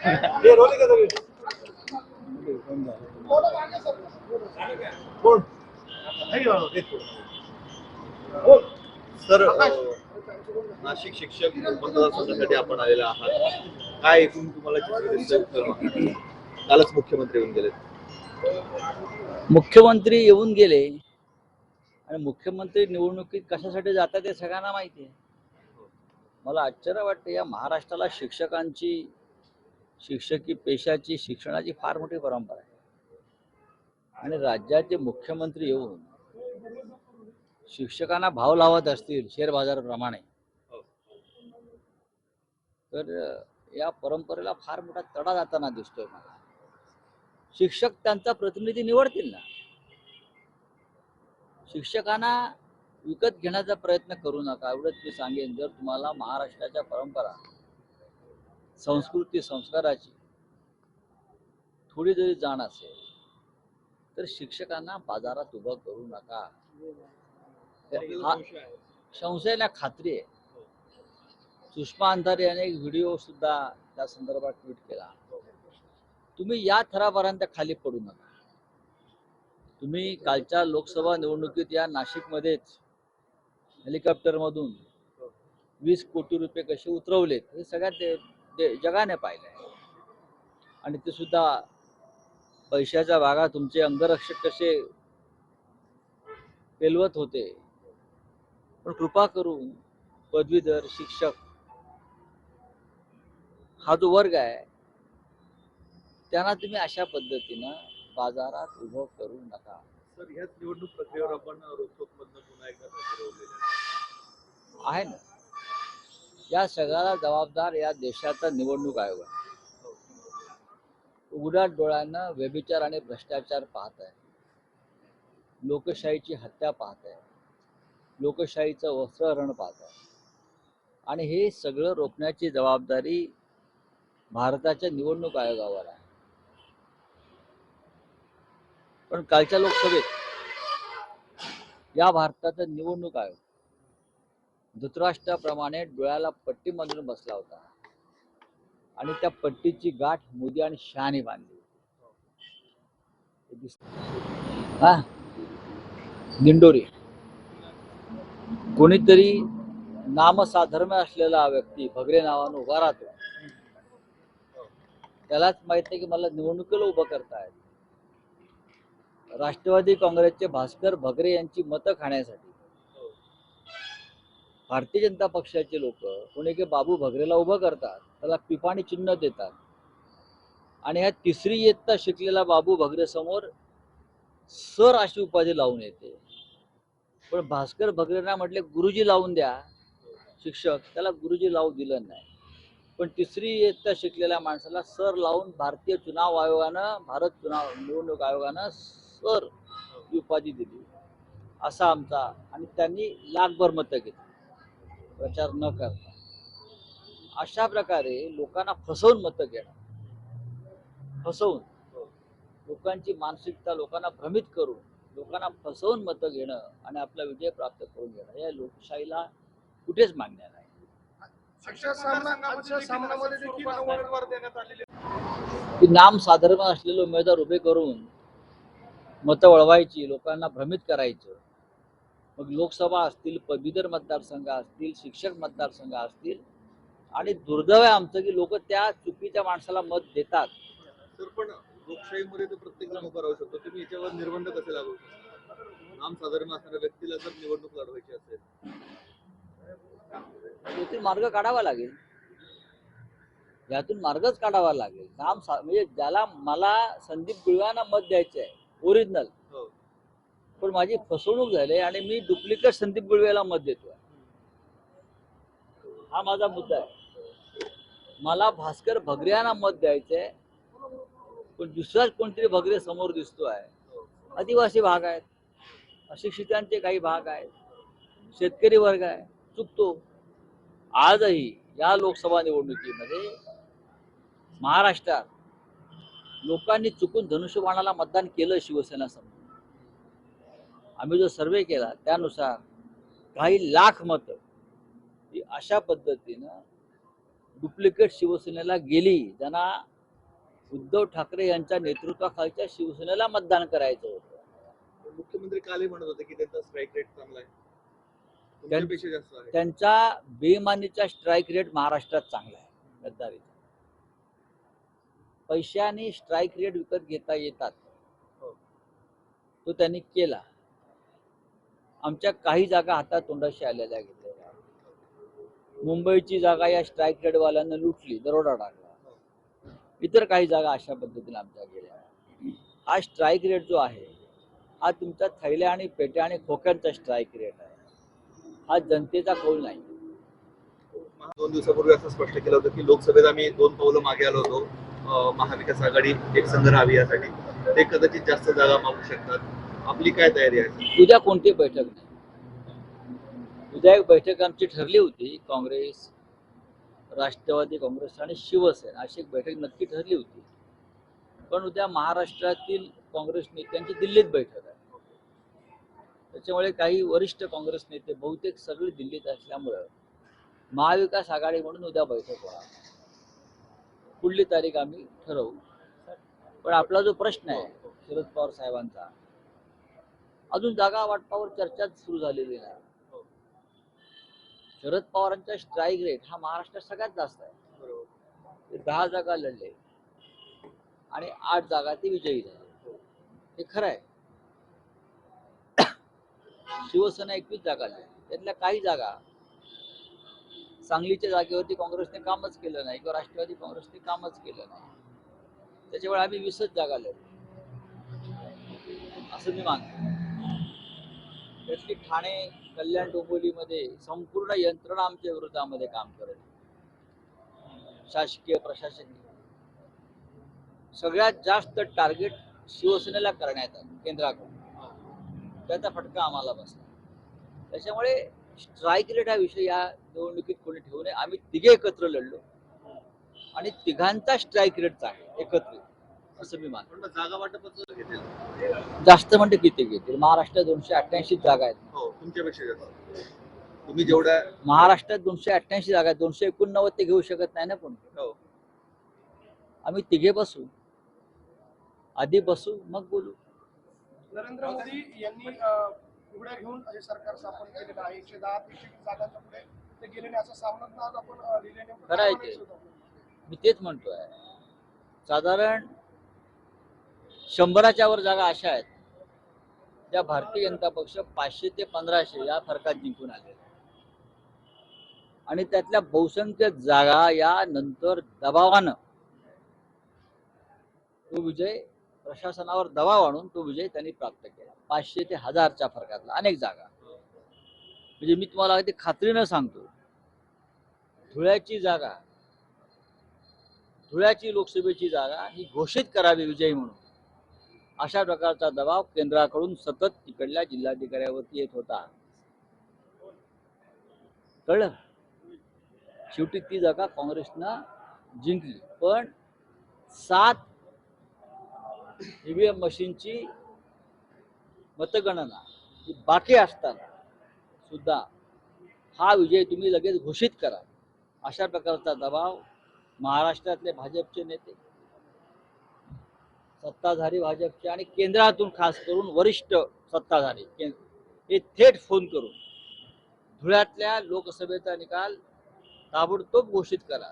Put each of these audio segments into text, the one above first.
हे रोले का सगळे? कोण? नाही का? एक कोण? कोण? सर नाशिक शिक्षक मतदारसंघासाठी आपण आलेला आहात. काय एकूण तुम्हाला चित्र दिसतंय? कालच मुख्यमंत्री येऊन गेले. मुख्यमंत्री येऊन गेले आणि मुख्यमंत्री निवडणुकीत कशासाठी जातात हे सगळ्यांना माहिती आहे. मला आश्चर्य वाटतं, या महाराष्ट्राला शिक्षकांची, शिक्षकी पेशाची, शिक्षणाची फार मोठी परंपरा आहे आणि राज्याचे मुख्यमंत्री येऊन शिक्षकांना भाव लावत असतील शेअर बाजाराप्रमाणे, तर या परंपरेला फार मोठा तडा जाताना दिसतोय मला. शिक्षक त्यांचा प्रतिनिधी निवडतील ना. शिक्षकांना विकत घेण्याचा प्रयत्न करू नका, एवढंच मी सांगेन. जर तुम्हाला महाराष्ट्राच्या परंपरा, संस्कृती, संस्काराची थोडी जरी जाण असेल तर शिक्षकांना बाजारात उभं करू नका. हा संशय ना, खात्री आहे. सुषमा अंधारे याने एक व्हिडिओ सुद्धा त्या संदर्भात ट्विट केला. तुम्ही या थरापर्यंत खाली पडू नका. तुम्ही कालच्या लोकसभा निवडणुकीत या नाशिकमध्येच हेलिकॉप्टरमधून 20 कोटी रुपये कसे उतरवलेत हे सगळ्यात जगाने पाहिलंय. आणि ते सुद्धा पैशाच्या बागा तुमचे अंगरक्षक कसे पेलवत होते. पण कृपा करून पदवीधर शिक्षक हा जो वर्ग आहे त्यांना तुम्ही अशा पद्धतीनं बाजारात उभं करू नका. सर, ह्याच निवडणूक प्रक्रियेवर आपण रोखोक मधनं पुन्हा एकदा आहे ना. या सगळ्याला जबाबदार या देशाचा निवडणूक आयोग आहे. उघड्या डोळ्यानं व्यभिचार आणि भ्रष्टाचार पाहत आहे, लोकशाहीची हत्या पाहत आहे, लोकशाहीचं वस्त्रहरण पाहत आहे. आणि हे सगळं रोखण्याची जबाबदारी भारताच्या निवडणूक आयोगावर आहे. पण कालच्या लोकसभेत या भारताचा निवडणूक आयोग धृतराष्ट्राप्रमाणे डोळ्याला पट्टी बांधून बसला होता आणि त्या पट्टीची गाठ मोदी आणि शहाने बांधली. हा, दिंडोरी. कोणीतरी नामसाधर्म्य असलेला व्यक्ती भगरे नावानं उभा राहतो. त्यालाच माहित नाही की मला निवडणुकीला उभं करतायत. राष्ट्रवादी काँग्रेसचे भास्कर भगरे यांची मतं खाण्यासाठी भारतीय जनता पक्षाचे लोक कोणी की बाबू भगरेला उभं करतात, त्याला पिपाणी चिन्ह देतात आणि ह्या तिसरी इयत्ता शिकलेला बाबू भगरे समोर सर अशी उपाधी लावून येते. पण भास्कर भगरेंना म्हटले गुरुजी लावून द्या शिक्षक, त्याला गुरुजी लावू दिलं नाही. पण तिसरी इयत्ता शिकलेल्या माणसाला सर लावून भारतीय चुनाव आयोगानं, भारत चुनाव निवडणूक आयोगानं सर ही उपाधी दिली असा आमचा. आणि त्यांनी लाखभर मतं घेतली प्रचार न करता. अशा प्रकारे लोकांना फसवून मतं घेणं, फसवून लोकांची मानसिकता लोकांना भ्रमित करून लोकांना फसवून मतं घेणं आणि आपला विजय प्राप्त करून घेणं या लोकशाहीला कुठेच मान्य नाही. की नाम साधर्म्य असलेले उमेदवार उभे करून मतं वळवायची, लोकांना भ्रमित करायचं. मग लोकसभा असतील, पदवीधर मतदारसंघ असतील, शिक्षक मतदारसंघ असतील. आणि दुर्दैव आहे आमचं की लोक त्या चुकीच्या माणसाला मत देतात. सर, पण लोकशाहीमध्ये तर प्रत्येक जण उभा राहू शकतो. तुम्ही याच्यावर निर्बंध कसे लागू शकता? नाम साधर्म्य असणाऱ्या व्यक्तीला जर निवडणूक लढवायची असेल यातून मार्ग काढावा लागेल. यातून मार्गच काढावा लागेल. म्हणजे ज्याला मला संदीप गुळव्यांना मत द्यायचं आहे ओरिजिनल, पण माझी फसवणूक झाली आणि मी डुप्लिकेट संदीप गुळवेला मत देतोय, हा माझा मुद्दा आहे. मला भास्कर भगरे यांना मत द्यायचंय, पण दुसराच कोणतरी भगरे समोर दिसतोय. आदिवासी भाग आहेत, अशिक्षितांचे काही भाग आहेत, शेतकरी वर्ग आहे, चुकतो. आजही या लोकसभा निवडणुकीमध्ये महाराष्ट्रात लोकांनी चुकून धनुष्यबाणाला मतदान केलं शिवसेना समोर. आम्ही जो सर्वे केला त्यानुसार काही लाख मतं ही अशा पद्धतीनं डुप्लिकेट शिवसेनेला गेली, ज्यांना उद्धव ठाकरे यांच्या नेतृत्वाखालच्या शिवसेनेला मतदान करायचं होतं. मुख्यमंत्री कालही म्हणत होते की त्यांचा स्ट्राईक रेट चांगला आहे, तुमच्यापेक्षा जास्त आहे. त्यांचा बेईमानीचा स्ट्राईक रेट महाराष्ट्रात चांगला आहे. गद्दारीचा पैशाने स्ट्राईक रेट विकत घेता येतात, तो त्यांनी केला. आमच्या काही जागा हातात तोंडाशी आलेल्या घेतलेल्या. मुंबईची जागा या स्ट्राईक रेटवाल्यांना लुटली, दरोडा टाकला. इतर काही जागा अशा पद्धतीने आमच्या गेल्या. हा स्ट्राईक रेट जो आहे हा तुमचा थैल्या आणि पेट्या आणि खोक्यांचा स्ट्राईक रेट आहे. हा जनतेचा कौल नाही. 2 दिवसापूर्वी असं स्पष्ट केलं होतं की लोकसभेत आम्ही 2 पावलं मागे आलो होतो, महाविकास आघाडी एकसंघ राहावी यासाठी. ते कदाचित जास्त जागा मागू शकतात. आपली काय तयारी आहे? उद्या कोणती बैठक नाही. उद्या एक बैठक आमची ठरली होती, काँग्रेस, राष्ट्रवादी काँग्रेस आणि शिवसेना अशी एक बैठक नक्की ठरली होती. पण उद्या महाराष्ट्रातील काँग्रेस नेत्यांची दिल्लीत बैठक आहे. त्याच्यामुळे काही वरिष्ठ काँग्रेस नेते बहुतेक सगळे दिल्लीत असल्यामुळं महाविकास आघाडी म्हणून उद्या बैठक होणार. पुढली तारीख आम्ही ठरवू. पण आपला जो प्रश्न आहे शरद पवार साहेबांचा, अजून जागा वाटपावर चर्चाच सुरू झालेली नाही. शरद पवारांचा स्ट्राईक रेट हा महाराष्ट्रात सगळ्यात जास्त आहे. ते 10 जागा लढले आणि 8 जागा ते विजयी झाले. हे खरं आहे. शिवसेना 21 जागा लढली, त्यातल्या काही जागा सांगलीच्या जागेवरती काँग्रेसने कामच केलं नाही किंवा राष्ट्रवादी काँग्रेसने कामच केलं नाही. त्याच्यामुळे आम्ही 20च जागा लढलो असं मी मानतो. त्यातली ठाणे, कल्याण, डोंबिवलीमध्ये संपूर्ण यंत्रणा आमच्या विरोधामध्ये काम करत, शासकीय प्रशासकीय. सगळ्यात जास्त टार्गेट शिवसेनेला करण्यात आलं केंद्राकडून. त्याचा फटका आम्हाला बसला. त्याच्यामुळे स्ट्राईक रेट हा विषय या निवडणुकीत कोणी ठेवू नये. आम्ही तिघे एकत्र लढलो आणि तिघांचा स्ट्राईक रेट आहे एकत्रित, असं मी मानतो. जागा वाटपाचं घेतील जास्त म्हणजे किती घेतील? महाराष्ट्रात 288 जागा आहेत. हो, तुमच्यापेक्षा जास्त. तुम्ही जेवढ्या महाराष्ट्रात 288 जागा आहेत. 289 ते घेऊ शकत नाही ना कोण. हो. आम्ही तिघे बसू, आधी बसू मग बोलू. नरेंद्र मोदी यांनी उघड्या घेऊन हे सरकार स्थापन केलेलं आहे. 110 ते 120 जागांच्या पुढे ते गेलेले असं सामन्यात आज आपण लिहिलेले. खरं आहे ते. मी तेच म्हणतोय, साधारण 100च्या वर जागा अशा आहेत ज्या भारतीय जनता पक्ष 500 ते 1500 या फरकात जिंकून आले. आणि त्यातल्या बहुसंख्य जागा या नंतर दबावानं तो विजय, प्रशासनावर दबाव आणून तो विजय त्यांनी प्राप्त केला. 500 ते 1000च्या फरकातला अनेक जागा. म्हणजे मी तुम्हाला अगदी खात्रीनं सांगतो, धुळ्याची लोकसभेची जागा ही घोषित करावी विजयी म्हणून, अशा प्रकारचा दबाव केंद्राकडून सतत तिकडल्या जिल्हाधिकाऱ्यावरती येत होता. कळलं? शेवटी ती जागा काँग्रेसनं जिंकली. पण 7 ईव्हीएम मशीनची मतगणना ही बाकी असताना सुद्धा हा विजय तुम्ही लगेच घोषित करा, अशा प्रकारचा दबाव महाराष्ट्रातले भाजपचे नेते, सत्ताधारी भाजपचे आणि केंद्रातून खास करून वरिष्ठ सत्ताधारी हे थेट फोन करून धुळ्यातल्या लोकसभेचा निकाल ताबडतोब घोषित करा,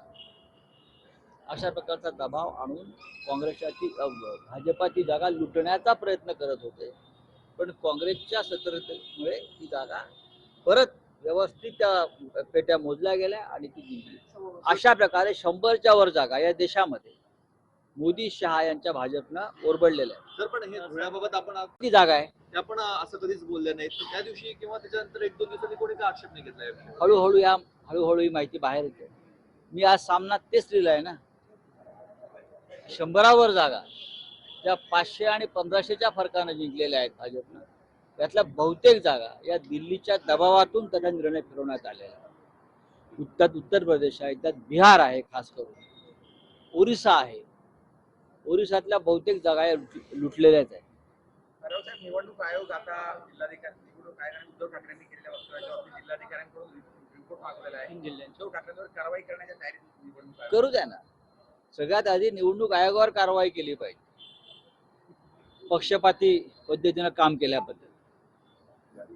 अशा प्रकारचा दबाव आणून काँग्रेसची भाजपा ती जागा लुटण्याचा प्रयत्न करत होते. पण काँग्रेसच्या सतर्कतेमुळे ती जागा परत व्यवस्थित त्या पेट्या मोजल्या गेल्या आणि ती जिंकली. अशा प्रकारे 100च्या वर जागा या देशामध्ये मोदी शहा यांच्या भाजपनं ओरबडलेल्या आहेत. जर पण हे धुळ्याबाबत आपण ती जागा आहे ते आपण असं कधीच बोलले नाहीत. त्या दिवशी किंवा त्याच्यानंतर 1-2 दिवसांनी कोणी का आक्षेप नाही घेतला? हळूहळू ही माहिती बाहेर येते. मी आज सामनात तेच लिहिलं आहे ना, 100वर जागा त्या 500 आणि 1500च्या फरकानं जिंकलेल्या आहेत भाजपनं. त्यातल्या बहुतेक जागा या दिल्लीच्या दबावातून त्याचा निर्णय फिरवण्यात आलेला आहे. उत्तर प्रदेश आहे, त्यात बिहार आहे, खास करून ओरिसा आहे. ओरिसातल्या बहुतेक जागा या लुटलेल्याच आहेत. साहेब, निवडणूक आयोग आता निवडणूक आयोगाने उद्धव ठाकरेंनी केलेल्या वक्तव्याच्या जिल्हाधिकाऱ्यांकडून रिपोर्ट मागवलेला आहे. उद्धव ठाकरेंवर कारवाई करण्याच्या तयारीत निवडणूक करू द्या ना. सगळ्यात आधी निवडणूक आयोगावर कारवाई केली पाहिजे, पक्षपाती पद्धतीनं काम केल्याबद्दल.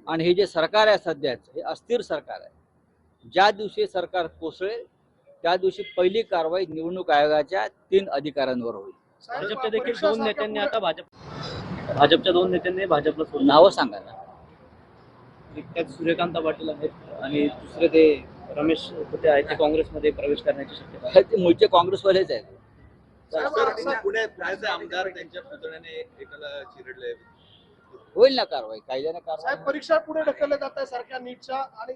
आणि हे जे सरकार आहे सध्याचं, हे अस्थिर सरकार आहे. ज्या दिवशी सरकार कोसळेल त्या दिवशी पहिली कारवाई निवडणूक आयोगाच्या 3 अधिकाऱ्यांवर होईल. साहेब, भाजपच्या देखील परीक्षा दोन नेत्यांनी सारख्या आता भाजपच्या 2 नेत्यांनी भाजपला सोडलं. नावं सांगा ना. त्यात सूर्यकांत पाटील आहेत आणि दुसरे ते रमेश होते आहेत, ते काँग्रेसमध्ये प्रवेश करण्याची शक्यता आहे. ते मूळचे काँग्रेसवालेच आहेत. साहेब, सर, असं- पुण्याचे आमदार त्यांच्या पुतण्याने एकाला चिरडले. होईल ना कारवाई, कायद्याने कारवाई. साहेब, परीक्षा पुढे ढकलल्या जात आहे सारख्या नीटच्या आणि